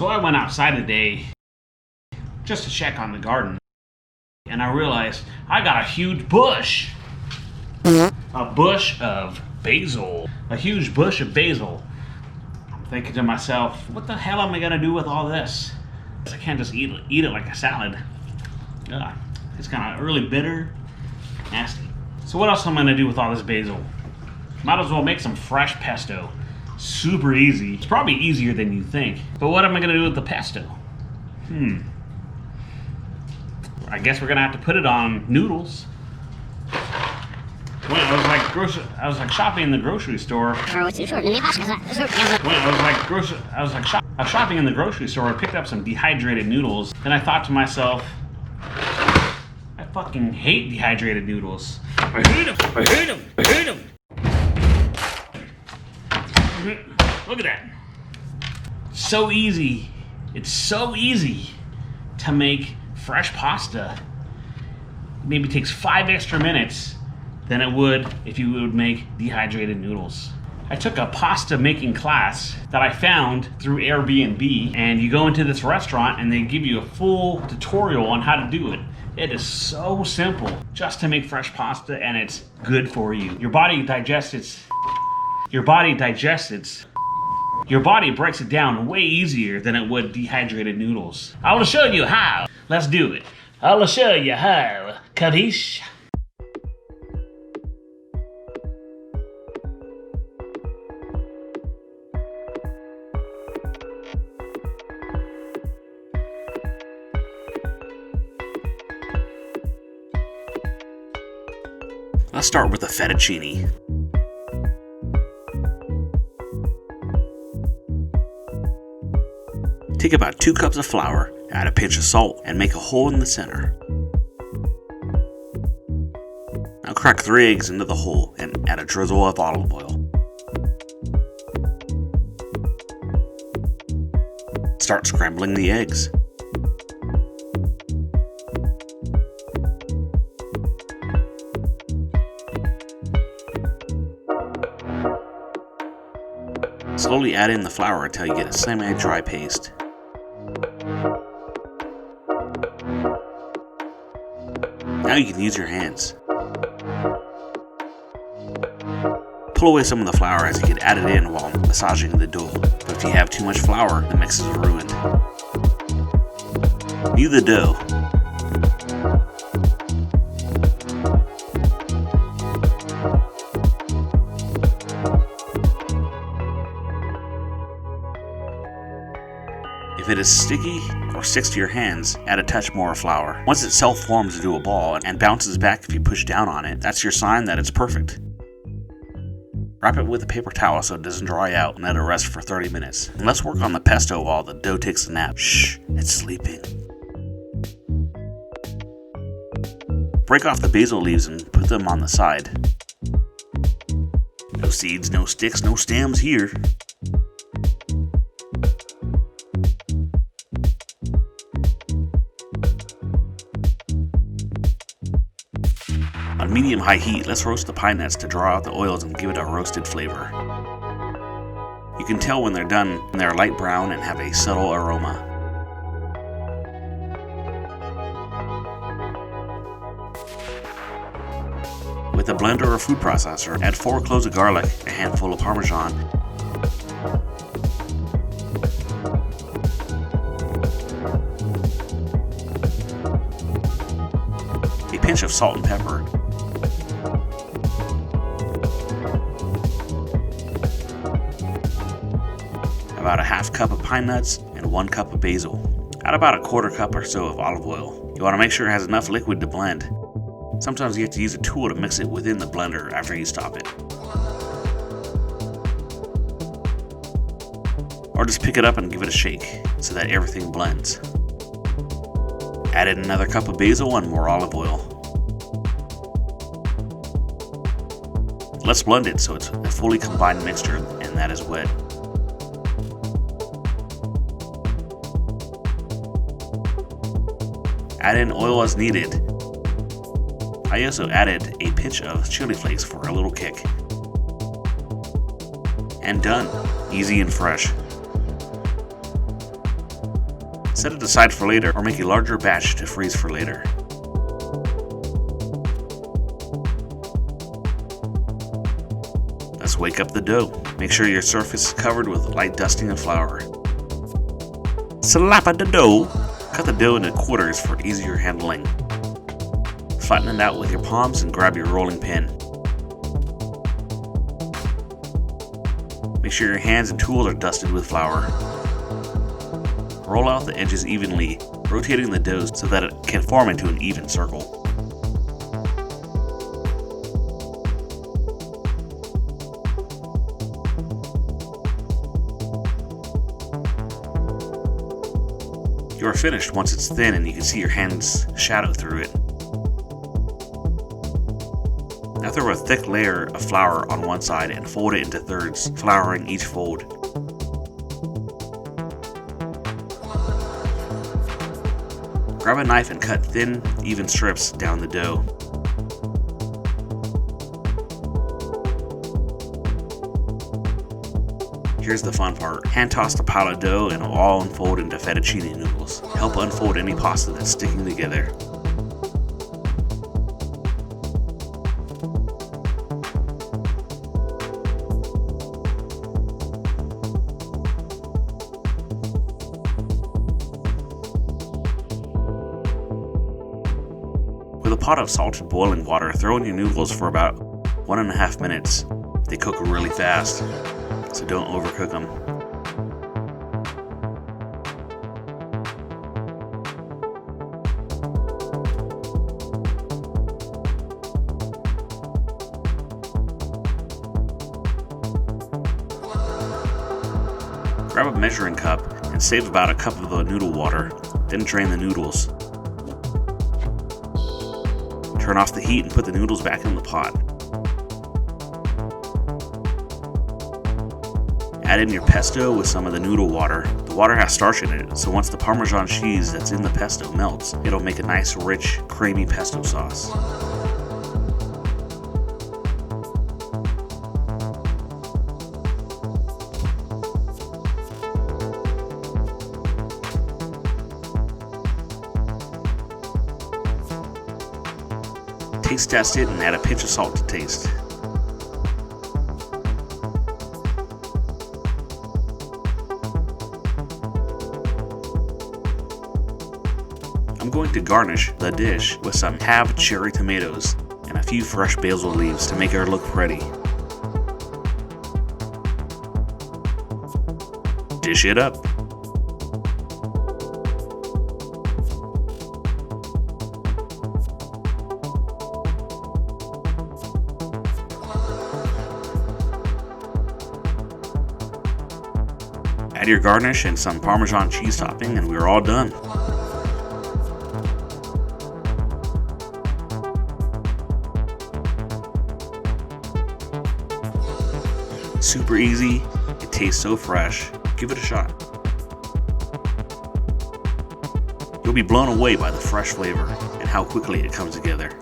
So I went outside today just to check on the garden, and I realized I got a huge bush. A bush of basil. A huge bush of basil. I'm thinking to myself, what the hell am I gonna do with all this? I can't just eat it like a salad. Ugh. It's kind of really bitter, nasty. So what else am I gonna do with all this basil? Might as well make some fresh pesto. Super easy. It's probably easier than you think. But what am I gonna do with the pesto? I guess we're gonna have to put it on noodles. When I was like shopping in the grocery store. I was shopping in the grocery store. I picked up some dehydrated noodles. Then I thought to myself, I fucking hate dehydrated noodles. I hate them. Look at that. So easy. It's so easy to make fresh pasta. It maybe takes 5 extra minutes than it would if you would make dehydrated noodles. I took a pasta making class that I found through Airbnb, and you go into this restaurant and they give you a full tutorial on how to do it. It is so simple just to make fresh pasta, and it's good for you. Your body breaks it down way easier than it would dehydrated noodles. I will show you how. Let's do it. I'll show you how. Capiche? Let's start with the fettuccine. Take about 2 cups of flour, add a pinch of salt, and make a hole in the center. Now crack 3 eggs into the hole and add a drizzle of olive oil. Start scrambling the eggs. Slowly add in the flour until you get a semi-dry paste. Now you can use your hands. Pull away some of the flour as you can add it in while massaging the dough. But if you have too much flour, the mix is ruined. Knead the dough. If it is sticky or sticks to your hands, add a touch more flour. Once it self-forms into a ball and bounces back if you push down on it, that's your sign that it's perfect. Wrap it with a paper towel so it doesn't dry out and let it rest for 30 minutes. And let's work on the pesto while the dough takes a nap. Shh, it's sleeping. Break off the basil leaves and put them on the side. No seeds, no sticks, no stems here. On medium-high heat, let's roast the pine nuts to draw out the oils and give it a roasted flavor. You can tell when they're done when they're light brown and have a subtle aroma. With a blender or food processor, add 4 cloves of garlic, a handful of Parmesan, a pinch of salt and pepper, about a half cup of pine nuts, and 1 cup of basil. Add about a 1/4 cup or so of olive oil. You want to make sure it has enough liquid to blend. Sometimes you have to use a tool to mix it within the blender after you stop it. Or just pick it up and give it a shake so that everything blends. Add in another cup of basil and more olive oil. Let's blend it so it's a fully combined mixture and that is wet. Add in oil as needed. I also added a pinch of chili flakes for a little kick. And done. Easy and fresh. Set it aside for later or make a larger batch to freeze for later. Let's wake up the dough. Make sure your surface is covered with light dusting of flour. Slap at the dough. Cut the dough into quarters for easier handling. Flatten it out with your palms and grab your rolling pin. Make sure your hands and tools are dusted with flour. Roll out the edges evenly, rotating the dough so that it can form into an even circle. You are finished once it's thin and you can see your hands shadow through it. Now throw a thick layer of flour on one side and fold it into thirds, flouring each fold. Grab a knife and cut thin, even strips down the dough. Here's the fun part. Hand toss the pile of dough and it'll all unfold into fettuccine noodles. Help unfold any pasta that's sticking together. With a pot of salted boiling water, throw in your noodles for about 1.5 minutes. They cook really fast, so don't overcook them. Grab a measuring cup and save about a cup of the noodle water, then drain the noodles. Turn off the heat and put the noodles back in the pot. Add in your pesto with some of the noodle water. The water has starch in it, so once the Parmesan cheese that's in the pesto melts, it'll make a nice, rich, creamy pesto sauce. Taste test it and add a pinch of salt to taste. I'm going to garnish the dish with some halved cherry tomatoes and a few fresh basil leaves to make it look pretty. Dish it up. Add your garnish and some Parmesan cheese topping and we're all done. Super easy, it tastes so fresh. Give it a shot. You'll be blown away by the fresh flavor and how quickly it comes together.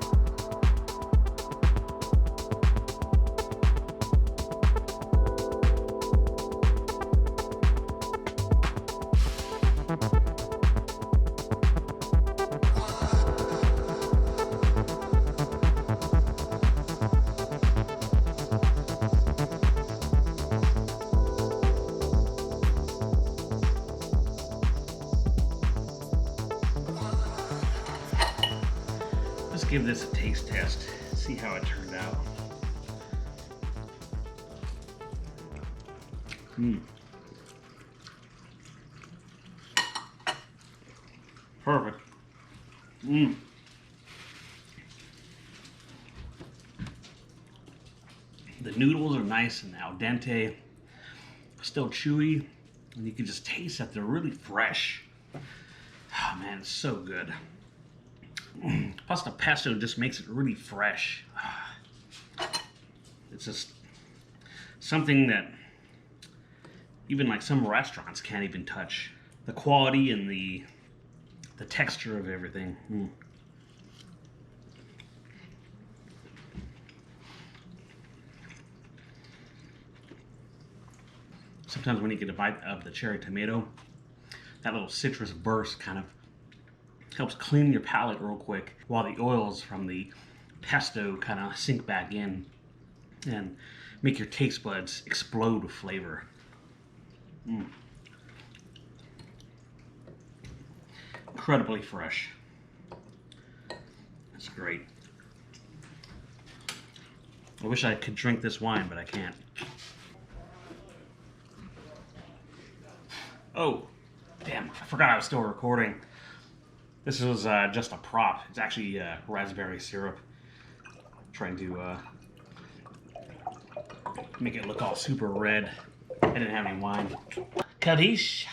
Let's give this a taste test, see how it turned out. Perfect. The noodles are nice and al dente, still chewy, and you can just taste that they're really fresh. Oh man, it's so good. Plus the pesto just makes it really fresh. It's just something that even like some restaurants can't even touch. The quality and the texture of everything. Sometimes when you get a bite of the cherry tomato, That little citrus burst kind of helps clean your palate real quick, while the oils from the pesto kind of sink back in and make your taste buds explode with flavor. Incredibly fresh. That's great. I wish I could drink this wine, but I can't. Oh, damn, I forgot I was still recording. This was just a prop. It's actually raspberry syrup. Trying to make it look all super red. I didn't have any wine. Kaddish.